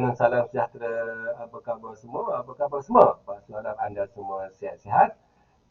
dan salam sejahtera. Apa khabar semua? Apa khabar semua? Pak harap anda semua sihat-sihat,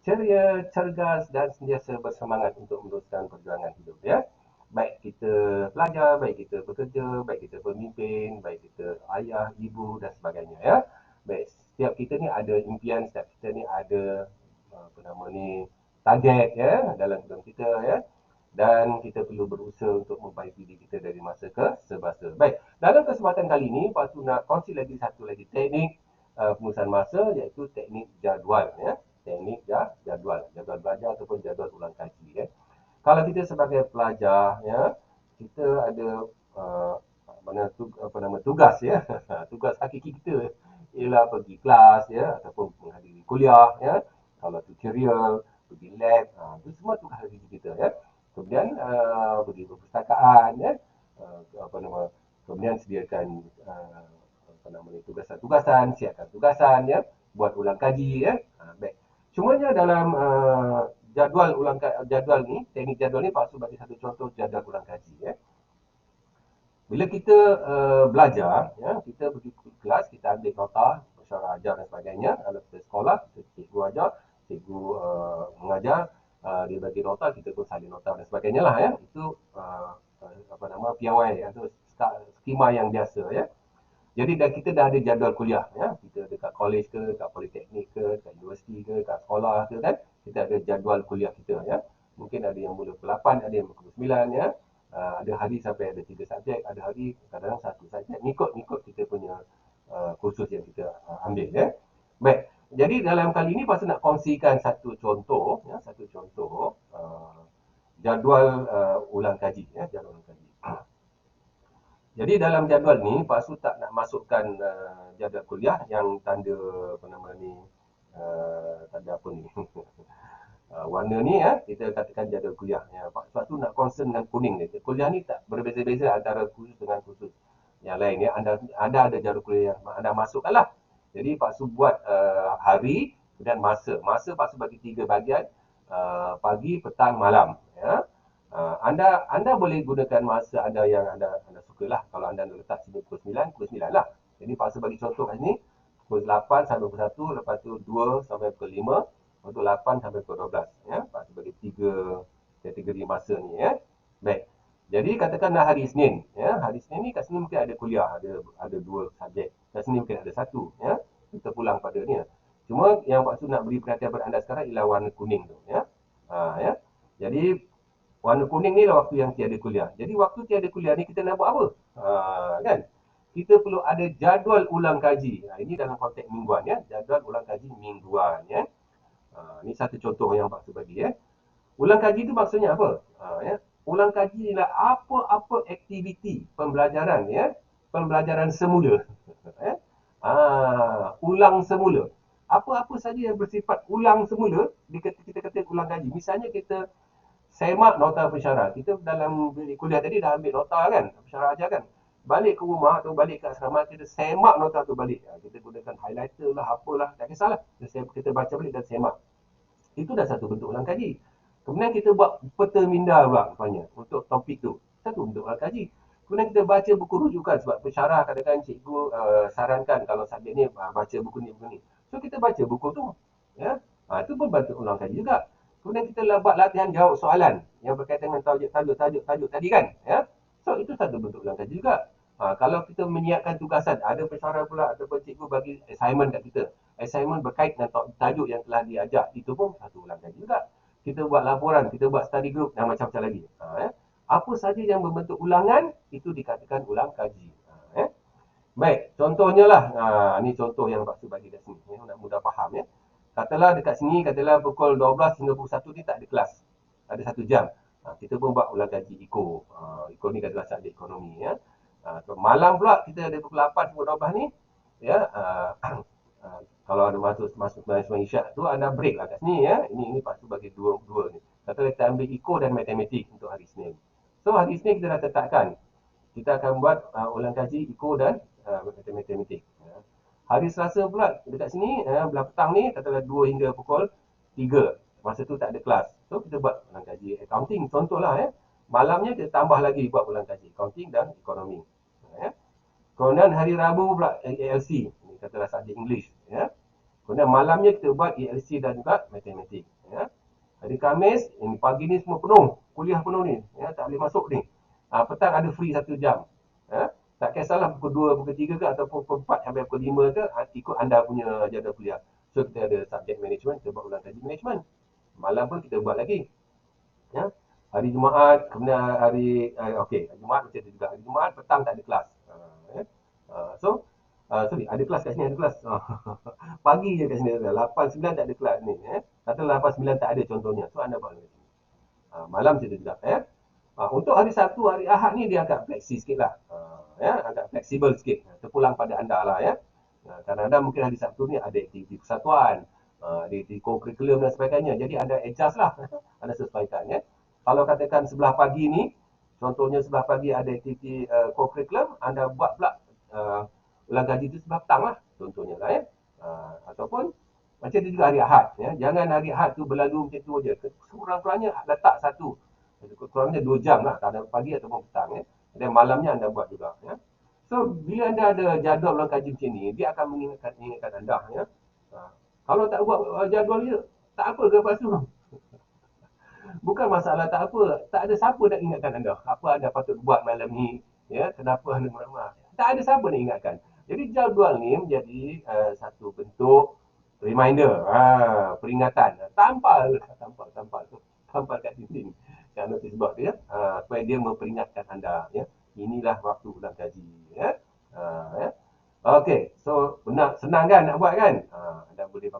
ceria, cergas dan sentiasa bersemangat untuk meneruskan perjuangan hidup ya. Baik kita pelajar, baik kita bekerja, baik kita pemimpin, baik kita ayah, ibu dan sebagainya ya. Baik, setiap kita ni ada impian, setiap kita ni ada apa nama ni target ya dalam hidup kita ya. Dan kita perlu berusaha untuk membaiki diri kita dari masa ke semasa. Baik, dalam kesempatan kali ini, Pak Tu nak kongsi lagi satu lagi teknik pengurusan masa iaitu teknik jadual ya. Teknik jadual belajar ataupun jadual ulang kaji ya. Kalau kita sebagai pelajar ya, kita ada tugas ya. Tugas hakiki kita ialah pergi kelas ya ataupun menghadiri kuliah ya. Kalau tutorial, pergi lab, itu semua tugas hakiki kita ya. Kemudian pergi perpustakaan ya. Kemudian sediakan tugasan-tugasan, siapkan tugasan ya, buat ulang kaji ya. Baik. Cumanya dalam jadual ni, teknik jadual ni Pak Su bagi satu contoh jadual ulang kaji ya. Bila kita belajar ya, kita pergi kelas, kita ambil nota, mesyuarat ajar dan sebagainya. Kalau kita sekolah, kita cikgu ajar, cikgu mengajar, dia bagi nota, kita pun salin nota dan sebagainya lah ya. Itu piawai atau skema yang biasa ya. Jadi kita dah ada jadual kuliah ya. Kita dekat college ke, dekat politeknik ke, dekat universiti ke, dekat sekolah ke kan. Kita ada jadual kuliah kita ya. Mungkin ada yang mula pukul 8, ada yang pukul 9 ya. Ada hari sampai ada 3 subjek, ada hari kadang-kadang 1 subjek. Ngikut kita punya kursus yang kita ambil ya. Baik. Jadi dalam kali ini Pasal nak kongsikan satu contoh ya, jadual ulang kaji ya, jadual ulang kaji. Jadi dalam jadual ni Pak Su tak nak masukkan jadual kuliah yang tanda tanda apa ni warna ni ya, kita katakan jadual kuliah ya. Pak Su nak concern dengan kuning ni. Kuliah ni tak berbeza-beza antara kursus dengan kursus yang lain ya. Anda ada jadual kuliah yang anda masukkanlah. Jadi Pak Su buat hari dan masa. Masa Pak Su bagi 3 bahagian, pagi, petang, malam ya. Anda boleh gunakan masa anda yang anda sukalah. Kalau anda nak letak sini pukul 9 lah. Jadi Pak Su bagi contoh kat sini, pukul 8 sampai pukul 1, lepas tu 2 sampai pukul 5, lepas tu 8 sampai pukul 12 ya. Pak Su bagi 3 kategori masa ni ya. Baik. Jadi katakanlah hari Isnin ya. Hari Isnin ni kat sini mungkin ada kuliah, ada 2 subjek. Kat sini mungkin ada 1 ya. Kita pulang pada ni. Cuma yang Pak Su nak beri perhatian pada anda sekarang ialah warna kuning tu ya. Ya. Jadi warna kuning ni lah waktu yang tiada kuliah. Jadi waktu tiada kuliah ni kita nak buat apa? Kan? Kita perlu ada jadual ulang kaji. Ini dalam konteks mingguan ya. Jadual ulang kaji mingguan ya. Ini satu contoh yang Pak Su bagi ya. Ulang kaji itu maksudnya apa? Ya. Ulang kaji ialah apa-apa aktiviti pembelajaran ya. Pembelajaran semula. Ya. Ulang semula. Apa-apa saja yang bersifat ulang semula, kita kata ulang kaji. Misalnya kita semak nota pensyarah. Kita dalam kuliah tadi dah ambil nota kan, pensyarah ajar kan. Balik ke rumah atau balik ke asrama, kita semak nota tu balik. Kita gunakan highlighter lah, apalah, tak kisahlah. Kita baca balik dan semak. Itu dah satu bentuk ulang kaji. Kemudian kita buat peta minda pula rupanya untuk topik tu. Satu bentuk ulang kaji. Kemudian kita baca buku rujukan sebab pensyarah kadang-kadang cikgu sarankan kalau subjek ni baca buku ni. So kita baca buku tu. Ya. Itu pun bentuk ulang kaji juga. Kemudian kita buat latihan jawab soalan yang berkaitan dengan tajuk tadi kan ya. So itu satu bentuk ulang kaji juga. Kalau kita menyiapkan tugasan, ada pensyarah pula ataupun cikgu bagi assignment kat kita. Assignment berkait dengan tajuk yang telah diajar, itu pun satu ulang kaji juga. Kita buat laporan, kita buat study group dan macam-macam lagi. Ya. Apa saja yang berbentuk ulangan itu dikatakan ulang kaji. Ya. Baik, contohnya lah. Ini contoh yang Pak Su bagi kat sini ya, nak mudah faham ya. Katalah dekat sini, katalah pukul 12 hingga pukul 1 ni tak ada kelas. Ada 1 jam. Kita pun buat ulang kaji IKO. IKO ni katalah subjek ekonomi ya. Malam pula kita ada pukul 8 hingga 12 ni ya. Kalau ada masuk sembahyang isyak tu anda break lah kat sini ya. Ini Pak Su bagi dua ni. Katalah kita ambil IKO dan matematik untuk hari Isnin. So hari Isnin kita dah tetapkan. Kita akan buat ulang kaji IKO dan matematik. Hari Selasa pula dekat sini belah petang ni katalah 2 hingga pukul 3. Masa tu tak ada kelas. So kita buat ulang kaji accounting contohlah ya. Malamnya kita tambah lagi buat ulang kaji accounting dan ekonomi. Ya. Kemudian hari Rabu pula ALC, ini katalah subjek English, ya. Kemudian malamnya kita buat ALC dan juga matematik, ya. Hari Khamis, ini pagi ni semua penuh, kuliah penuh ni, ya, tak boleh masuk ni. Petang ada free 1 jam, ya. Tak kisahlah pukul 2, pukul 3 ke ataupun pukul 4 sampai pukul 5 ke, ikut anda punya jadual kuliah. So kita ada subjek management, kita buat ulang kaji management. Malam pun kita buat lagi, ya. Hari Jumaat, kemudian okey, hari Jumaat macam tu juga. Hari Jumaat petang tak ada kelas. Ya. So, sorry, ada kelas kat sini, ada kelas. Pagi je kat sini, 8, 9 tak ada kelas ni. Kata 8, 9 tak ada contohnya. So, anda buat lagi. Malam macam tu juga. Untuk hari Sabtu, hari Ahad ni dia agak fleksi sikit lah. Ya, agak fleksibel sikit. Terpulang pada anda lah, ya. Kadang-kadang mungkin hari Sabtu ni ada aktiviti persatuan, di co-curriculum dan sebagainya. Jadi anda adjust lah, anda sesuaikan, ya. Kalau katakan sebelah pagi ni, contohnya sebelah pagi ada aktiviti co-curriculum, anda buat pula ulang kaji itu sebelah petang lah, contohnya lah, ya. Ataupun macam itu juga hari Ahad, ya. Jangan hari Ahad tu berlalu macam tu aja. Kurang-kurangnya letak satu, kurangnya 2 jam lah, kadang pagi ataupun petang, ya. Dan malamnya anda buat juga, ya. So, bila anda ada jadual ulang kaji macam ni, dia akan mengingatkan anda, ya. Kalau tak buat jadual dia, tak apa ke lepas tu? Bukan masalah tak apa, tak ada siapa nak ingatkan anda. Apa anda patut buat malam ni, ya, kenapa anda meramah. Tak ada siapa nak ingatkan. Jadi jadual ni menjadi satu bentuk reminder, peringatan. Tampal kat dinding. Kat notice board dia, supaya dia memperingatkan anda, ya. Inilah waktu ulang kaji, ya. Ya. Okey, so benar senang kan nak buat kan? Anda boleh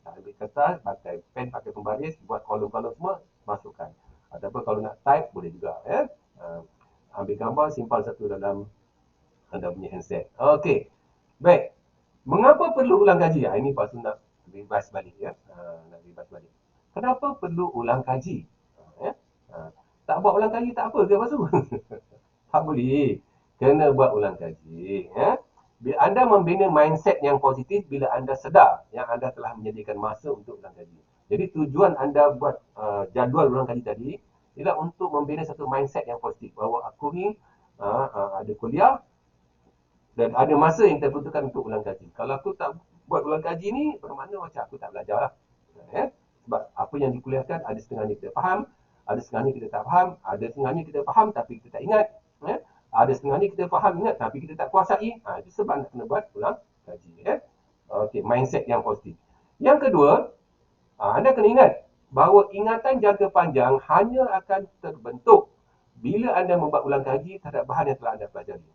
ambil kertas, pakai pen, pakai pembaris, buat kolom-kolom semua, masukkan. Ataupun kalau nak type boleh juga, ya. Ambil gambar, simpan satu dalam anda punya handset. Okey. Baik. Mengapa perlu ulang kaji? Ini pasal nak revise balik, ya. Nak revise balik. Kenapa perlu ulang kaji? Ya. Tak buat ulang kaji tak apa ke lepas tu? Tak boleh. Kena buat ulang kaji, ya. Bila anda membina mindset yang positif bila anda sedar yang anda telah menyediakan masa untuk ulang kaji. Jadi tujuan anda buat jadual ulang kaji tadi ialah untuk membina satu mindset yang positif bahawa aku ni ada kuliah dan ada masa yang tertentukan untuk ulang kaji. Kalau aku tak buat ulang kaji ni, bermakna macam aku tak belajar lah. Ya? Sebab apa yang dikuliahkan ada setengahnya kita faham, ada setengahnya kita tak faham, ada setengahnya kita faham tapi kita tak ingat. Ya? Ada setengahnya kita faham ingat tapi kita tak kuasai. Itu sebab nak kena buat ulang kaji. Ya? Okey, mindset yang positif. Yang kedua, anda kena ingat bahawa ingatan jangka panjang hanya akan terbentuk bila anda membuat ulang kaji terhadap bahan yang telah anda pelajari.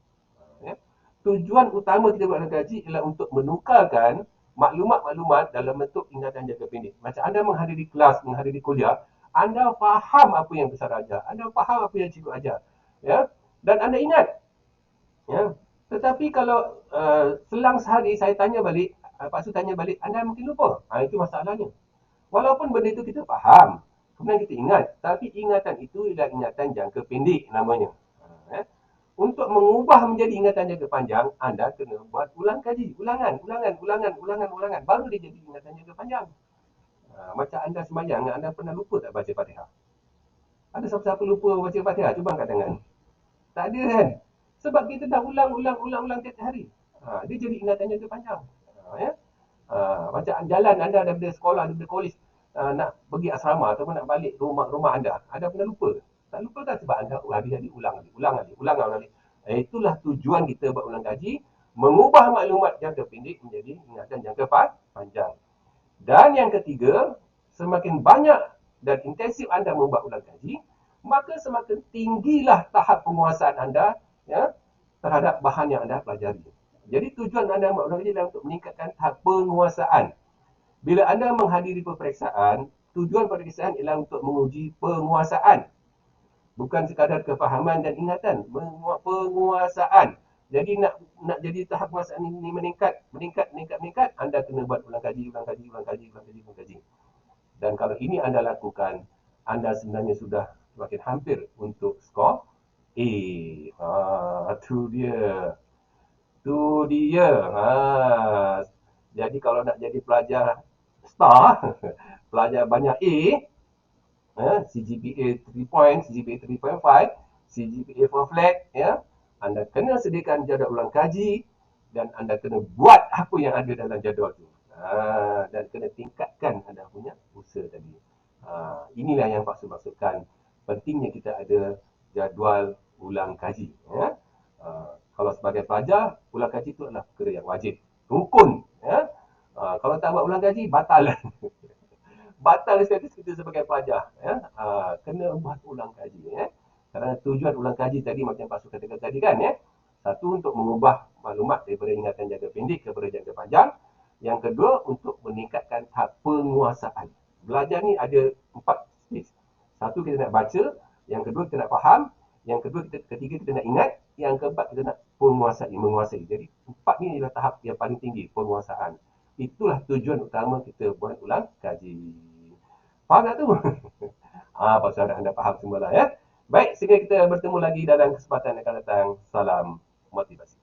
Ya? Tujuan utama kita buat ulang kaji ialah untuk menukarkan maklumat-maklumat dalam bentuk ingatan jangka pendek. Macam anda menghadiri kelas, menghadiri kuliah, anda faham apa yang besar ajar, anda faham apa yang cikgu ajar, ya, dan anda ingat, ya. Tetapi kalau selang sehari saya tanya balik, lepas tu tanya balik, anda mungkin lupa. Itu masalahnya. Walaupun benda itu kita faham, kemudian kita ingat, tapi ingatan itu ialah ingatan jangka pendek namanya. Ya. Untuk mengubah menjadi ingatan jangka panjang, anda kena buat ulang kaji, ulangan, baru dia jadi ingatan jangka panjang. Macam anda sembahyang, anda pernah lupa tak baca Fatihah? Ada siapa-siapa lupa baca Fatihah? Cuba angkat tangan. Tak ada kan? Sebab kita dah ulang tiap hari. Dia jadi ingatan jangka panjang. Ya? Macam jalan anda daripada sekolah, daripada kolej, nak pergi asrama ataupun nak balik rumah anda, anda pernah lupa? Tak lupa kan? Sebab anda hari-hari ulang lagi. Itulah tujuan kita buat ulang kaji, mengubah maklumat jangka pendek menjadi ingatan jangka panjang. Dan yang ketiga, semakin banyak dan intensif anda membuat ulang kaji, maka semakin tinggilah tahap penguasaan anda, ya, terhadap bahan yang anda pelajari. Jadi tujuan anda membuat ulang kaji adalah untuk meningkatkan tahap penguasaan. Bila anda menghadiri peperiksaan, tujuan peperiksaan ialah untuk menguji penguasaan. Bukan sekadar kefahaman dan ingatan, penguasaan. Jadi nak jadi tahap penguasaan ini meningkat, anda kena buat ulang kaji. Dan kalau ini anda lakukan, anda sebenarnya sudah semakin hampir untuk skor A. Tu dia. Jadi kalau nak jadi pelajar star, pelajar banyak A, CGPA 3 point, CGPA 3.5, CGPA 4 flat, ya. anda kena sediakan jadual ulang kaji dan anda kena buat apa yang ada dalam jadual tu. Dan kena tingkatkan anda punya usaha tadi. Inilah yang maksudkan pentingnya kita ada jadual ulang kaji. Ya. Kalau sebagai pelajar, ulang kaji itu adalah perkara yang wajib. Rukun. Ya. Kalau tak buat ulang kaji, batal. Batal status kita sebagai pelajar. Ya. Kena buat ulang kaji. Ya. Kerana tujuan ulang kaji tadi macam Pak Su katakan tadi kan. Ya. Satu, untuk mengubah maklumat daripada ingatan jangka pendek kepada jangka panjang. Yang kedua, untuk meningkatkan tahap penguasaan. Belajar ni ada 4 stage. Satu, kita nak baca. Yang kedua, kita nak faham. Yang kedua, ketiga, kita nak ingat. Yang keempat, kita nak menguasai. Jadi, 4 ni adalah tahap yang paling tinggi, penguasaan. Itulah tujuan utama kita buat ulang kaji. Faham tak tu? Pasal anda faham semualah ya. Baik, sehingga kita bertemu lagi dalam kesempatan yang akan datang. Salam motivasi.